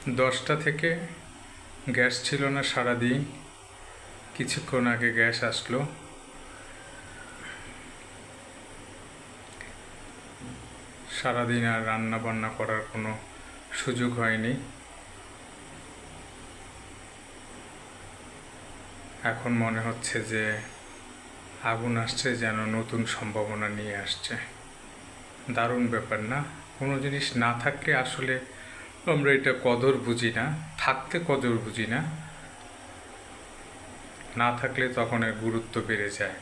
10টা থেকে গ্যাস ছিল না সারাদিন। কিছুক্ষণ আগে গ্যাস আসলো। সারাদিন আর রান্না বান্না করার কোনো সুযোগ হয়নি। এখন মনে হচ্ছে যে আগুন আসছে যেন নতুন সম্ভাবনা নিয়ে আসছে। দারুণ ব্যাপার না? কোনো জিনিস না থাকলে আসলে আমরা এটা কদর বুঝি না, থাকতে কদর বুঝি না, না থাকলে তখন এর গুরুত্ব বেড়ে যায়।